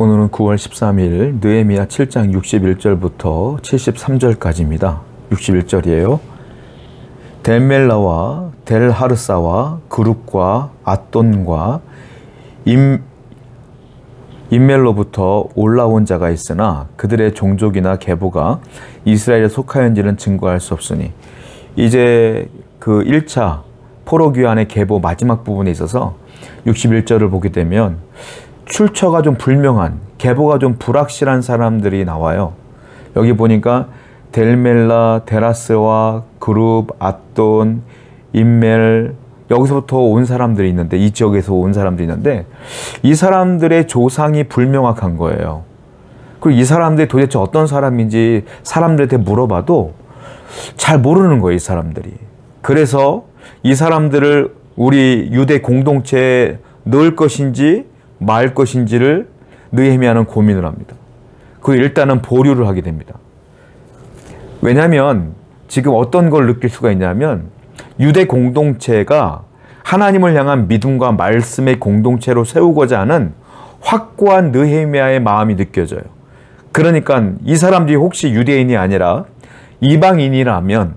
오늘은 9월 13일 느헤미야 7장 61절부터 73절까지입니다. 61절이에요. 델멜라와 델하르사와 그룹과 앗돈과 임멜로부터 올라온 자가 있으나 그들의 종족이나 계보가 이스라엘에 속하였는지는 증거할 수 없으니, 이제 그 1차 포로 귀환의 계보 마지막 부분에 있어서 61절을 보게 되면 출처가 좀 불명한, 계보가 좀 불확실한 사람들이 나와요. 여기 보니까 델멜라, 데라스와 그룹, 앗돈, 임멜, 여기서부터 온 사람들이 있는데, 이 지역에서 온 사람들이 있는데 이 사람들의 조상이 불명확한 거예요. 그리고 이 사람들이 도대체 어떤 사람인지 사람들한테 물어봐도 잘 모르는 거예요, 이 사람들이. 그래서 이 사람들을 우리 유대 공동체에 넣을 것인지 말 것인지를 느헤미야는 고민을 합니다. 그 일단은 보류를 하게 됩니다. 왜냐하면 지금 어떤 걸 느낄 수가 있냐면, 유대 공동체가 하나님을 향한 믿음과 말씀의 공동체로 세우고자 하는 확고한 느헤미야의 마음이 느껴져요. 그러니까 이 사람들이 혹시 유대인이 아니라 이방인이라면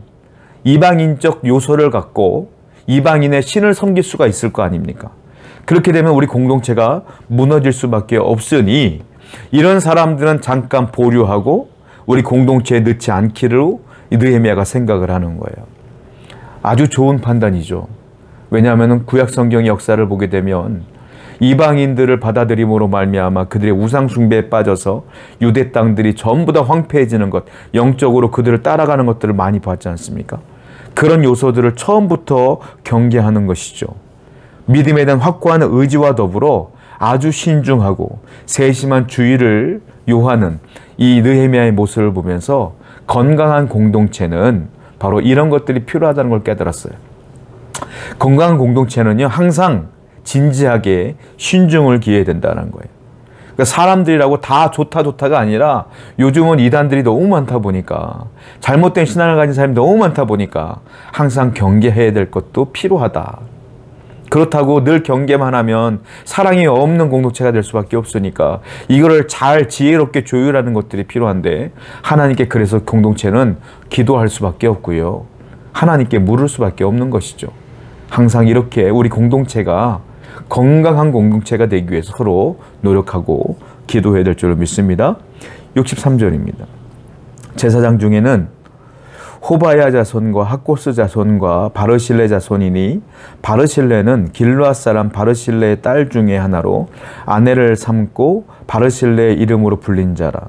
이방인적 요소를 갖고 이방인의 신을 섬길 수가 있을 거 아닙니까? 그렇게 되면 우리 공동체가 무너질 수밖에 없으니 이런 사람들은 잠깐 보류하고 우리 공동체에 넣지 않기로 느헤미야가 생각을 하는 거예요. 아주 좋은 판단이죠. 왜냐하면 구약 성경의 역사를 보게 되면 이방인들을 받아들임으로 말미암아 그들의 우상 숭배에 빠져서 유대 땅들이 전부 다 황폐해지는 것, 영적으로 그들을 따라가는 것들을 많이 봤지 않습니까? 그런 요소들을 처음부터 경계하는 것이죠. 믿음에 대한 확고한 의지와 더불어 아주 신중하고 세심한 주의를 요하는 이 느헤미야의 모습을 보면서 건강한 공동체는 바로 이런 것들이 필요하다는 걸 깨달았어요. 건강한 공동체는요, 항상 진지하게 신중을 기해야 된다는 거예요. 그러니까 사람들이라고 다 좋다가 아니라 요즘은 이단들이 너무 많다 보니까, 잘못된 신앙을 가진 사람이 너무 많다 보니까 항상 경계해야 될 것도 필요하다. 그렇다고 늘 경계만 하면 사랑이 없는 공동체가 될 수밖에 없으니까 이거를 잘 지혜롭게 조율하는 것들이 필요한데, 하나님께 그래서 공동체는 기도할 수밖에 없고요, 하나님께 물을 수밖에 없는 것이죠. 항상 이렇게 우리 공동체가 건강한 공동체가 되기 위해서 서로 노력하고 기도해야 될 줄로 믿습니다. 63절입니다. 제사장 중에는 호바야 자손과 학고스 자손과 바르실레 자손이니, 바르실레는 길르앗 사람 바르실레의 딸 중에 하나로 아내를 삼고 바르실레의 이름으로 불린 자라.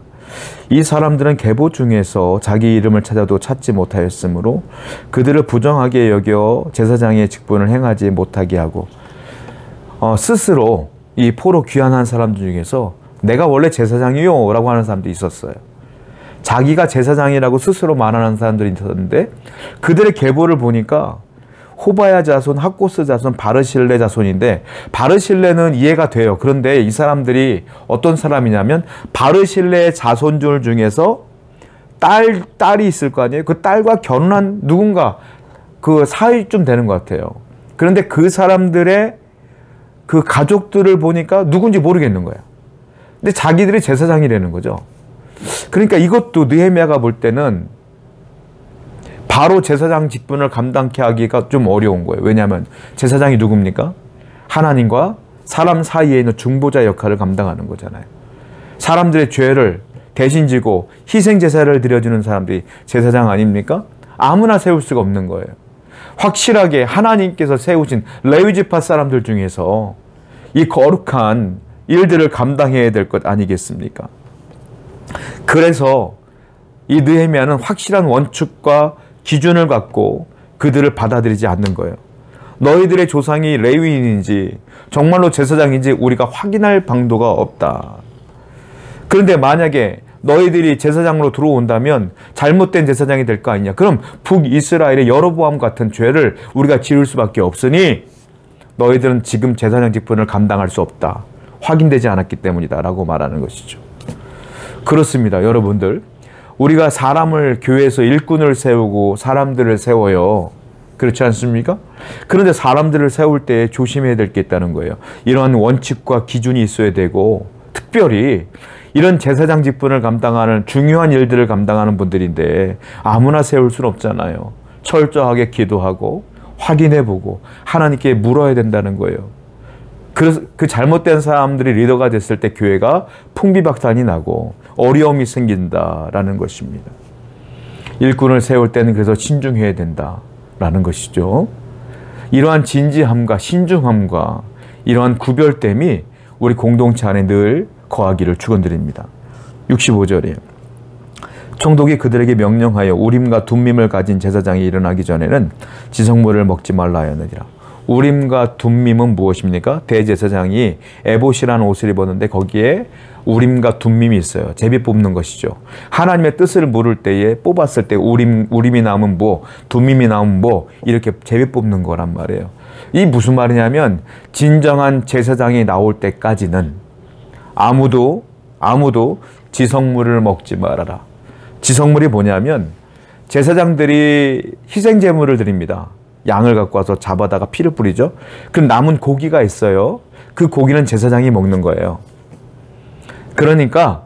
이 사람들은 계보 중에서 자기 이름을 찾아도 찾지 못하였으므로 그들을 부정하게 여겨 제사장의 직분을 행하지 못하게 하고, 스스로 이 포로 귀환한 사람들 중에서 내가 원래 제사장이요 라고 하는 사람도 있었어요. 자기가 제사장이라고 스스로 말하는 사람들이 있었는데, 그들의 계보를 보니까 호바야 자손, 학고스 자손, 바르실레 자손인데, 바르실레는 이해가 돼요. 그런데 이 사람들이 어떤 사람이냐면 바르실레의 자손들 중에서 딸이 있을 거 아니에요. 그 딸과 결혼한 누군가 그 사위쯤 되는 것 같아요. 그런데 그 사람들의 그 가족들을 보니까 누군지 모르겠는 거야. 근데 자기들이 제사장이라는 거죠. 그러니까 이것도 느헤미야가 볼 때는 바로 제사장 직분을 감당케 하기가 좀 어려운 거예요. 왜냐하면 제사장이 누굽니까? 하나님과 사람 사이에 있는 중보자 역할을 감당하는 거잖아요. 사람들의 죄를 대신 지고 희생 제사를 드려주는 사람들이 제사장 아닙니까? 아무나 세울 수가 없는 거예요. 확실하게 하나님께서 세우신 레위지파 사람들 중에서 이 거룩한 일들을 감당해야 될 것 아니겠습니까? 그래서 이 느헤미야는 확실한 원칙과 기준을 갖고 그들을 받아들이지 않는 거예요. 너희들의 조상이 레위인인지 정말로 제사장인지 우리가 확인할 방도가 없다. 그런데 만약에 너희들이 제사장으로 들어온다면 잘못된 제사장이 될 거 아니냐. 그럼 북이스라엘의 여로보암 같은 죄를 우리가 지을 수밖에 없으니 너희들은 지금 제사장 직분을 감당할 수 없다. 확인되지 않았기 때문이다 라고 말하는 것이죠. 그렇습니다. 여러분들, 우리가 사람을 교회에서 일꾼을 세우고 사람들을 세워요. 그렇지 않습니까? 그런데 사람들을 세울 때 조심해야 될 게 있다는 거예요. 이러한 원칙과 기준이 있어야 되고, 특별히 이런 제사장 직분을 감당하는 중요한 일들을 감당하는 분들인데 아무나 세울 수는 없잖아요. 철저하게 기도하고 확인해보고 하나님께 물어야 된다는 거예요. 그래서 그 잘못된 사람들이 리더가 됐을 때 교회가 풍비박산이 나고 어려움이 생긴다라는 것입니다. 일꾼을 세울 때는 그래서 신중해야 된다라는 것이죠. 이러한 진지함과 신중함과 이러한 구별됨이 우리 공동체 안에 늘 거하기를 축원드립니다. 65절이에요. 총독이 그들에게 명령하여 우림과 둠밈을 가진 제사장이 일어나기 전에는 지성물을 먹지 말라 하였느니라. 우림과 둠밈은 무엇입니까? 대제사장이 에봇이라는 옷을 입었는데 거기에 우림과 둠밈이 있어요. 제비 뽑는 것이죠. 하나님의 뜻을 물을 때에 뽑았을 때 우림이 나오면 뭐, 둠밈이 나오면 뭐 이렇게 제비 뽑는 거란 말이에요. 이 무슨 말이냐면 진정한 제사장이 나올 때까지는 아무도 지성물을 먹지 말아라. 지성물이 뭐냐면 제사장들이 희생제물을 드립니다. 양을 갖고 와서 잡아다가 피를 뿌리죠. 그럼 남은 고기가 있어요. 그 고기는 제사장이 먹는 거예요. 그러니까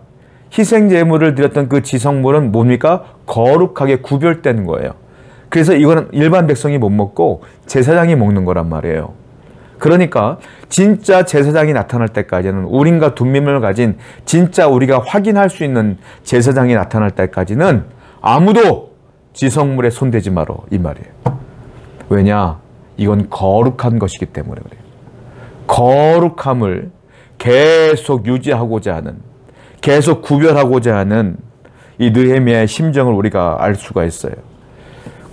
희생제물을 드렸던 그 지성물은 뭡니까? 거룩하게 구별되는 거예요. 그래서 이거는 일반 백성이 못 먹고 제사장이 먹는 거란 말이에요. 그러니까 진짜 제사장이 나타날 때까지는 우림과 둠밈을 가진 진짜 우리가 확인할 수 있는 제사장이 나타날 때까지는 아무도 지성물에 손대지 마라 이 말이에요. 왜냐? 이건 거룩한 것이기 때문에 그래요. 거룩함을 계속 유지하고자 하는, 계속 구별하고자 하는 이 느헤미야의 심정을 우리가 알 수가 있어요.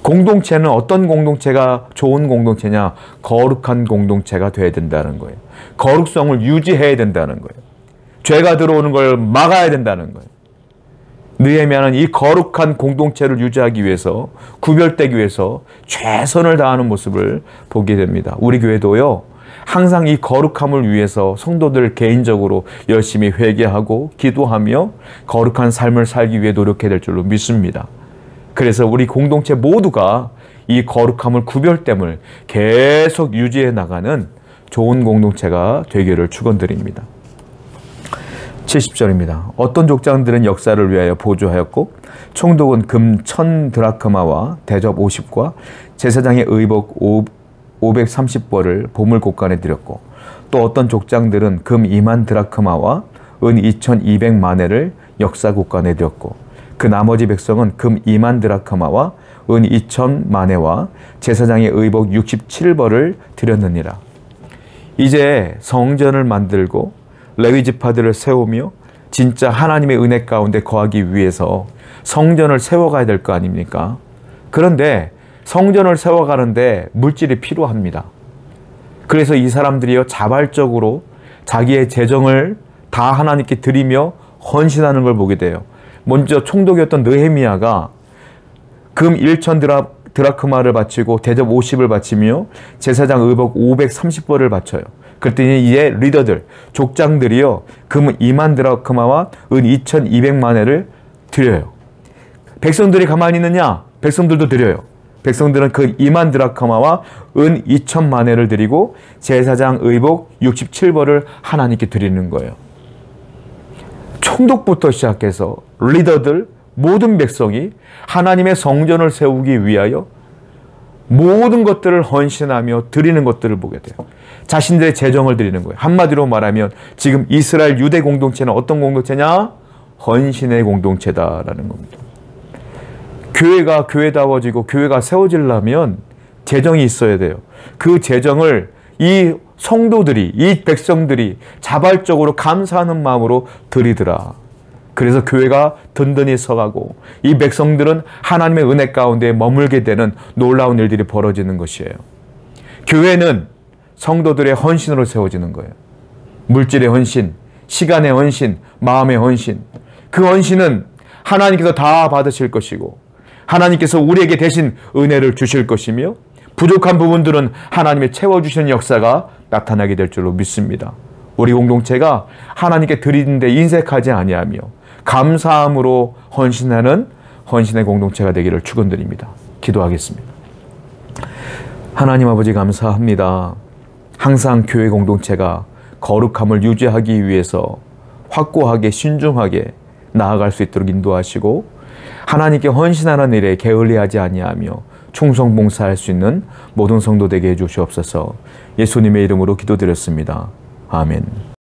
공동체는 어떤 공동체가 좋은 공동체냐? 거룩한 공동체가 돼야 된다는 거예요. 거룩성을 유지해야 된다는 거예요. 죄가 들어오는 걸 막아야 된다는 거예요. 느헤미야는 이 거룩한 공동체를 유지하기 위해서, 구별되기 위해서 최선을 다하는 모습을 보게 됩니다. 우리 교회도요, 항상 이 거룩함을 위해서 성도들 개인적으로 열심히 회개하고 기도하며 거룩한 삶을 살기 위해 노력해야 될 줄로 믿습니다. 그래서 우리 공동체 모두가 이 거룩함을 구별됨을 계속 유지해 나가는 좋은 공동체가 되기를 축원드립니다. 70절입니다. 어떤 족장들은 역사를 위하여 보조하였고 총독은 금 1000드라크마와 대접 50과 제사장의 의복 530벌을 보물곡간에 드렸고 또 어떤 족장들은 금 2만 드라크마와 은 2200만회를 역사곡간에 드렸고 그 나머지 백성은 금 2만 드라크마와 은 2000만회와 제사장의 의복 67벌을 드렸느니라. 이제 성전을 만들고 레위 지파들을 세우며 진짜 하나님의 은혜 가운데 거하기 위해서 성전을 세워가야 될 거 아닙니까? 그런데 성전을 세워가는데 물질이 필요합니다. 그래서 이 사람들이요 자발적으로 자기의 재정을 다 하나님께 드리며 헌신하는 걸 보게 돼요. 먼저 총독이었던 느헤미야가 금 1000 드라크마를 바치고 대접 50을 바치며 제사장 의복 530벌을 바쳐요. 그랬더니 이제 리더들, 족장들이요 금 2만 드라크마와 은 2200만회를 드려요. 백성들이 가만히 있느냐? 백성들도 드려요. 백성들은 그 2만 드라크마와 은 2000만회를 드리고 제사장 의복 67벌을 하나님께 드리는 거예요. 총독부터 시작해서 리더들, 모든 백성이 하나님의 성전을 세우기 위하여 모든 것들을 헌신하며 드리는 것들을 보게 돼요. 자신들의 재정을 드리는 거예요. 한마디로 말하면 지금 이스라엘 유대 공동체는 어떤 공동체냐? 헌신의 공동체다라는 겁니다. 교회가 교회다워지고 교회가 세워지려면 재정이 있어야 돼요. 그 재정을 이 성도들이, 이 백성들이 자발적으로 감사하는 마음으로 드리더라. 그래서 교회가 든든히 서가고 이 백성들은 하나님의 은혜 가운데 머물게 되는 놀라운 일들이 벌어지는 것이에요. 교회는 성도들의 헌신으로 세워지는 거예요. 물질의 헌신, 시간의 헌신, 마음의 헌신. 그 헌신은 하나님께서 다 받으실 것이고 하나님께서 우리에게 대신 은혜를 주실 것이며 부족한 부분들은 하나님이 채워주시는 역사가 나타나게 될 줄로 믿습니다. 우리 공동체가 하나님께 드리는 데 인색하지 아니하며 감사함으로 헌신하는 헌신의 공동체가 되기를 축원드립니다. 기도하겠습니다. 하나님 아버지 감사합니다. 항상 교회 공동체가 거룩함을 유지하기 위해서 확고하게 신중하게 나아갈 수 있도록 인도하시고 하나님께 헌신하는 일에 게을리하지 아니하며 충성봉사할 수 있는 모든 성도 되게 해주시옵소서. 예수님의 이름으로 기도드렸습니다. 아멘.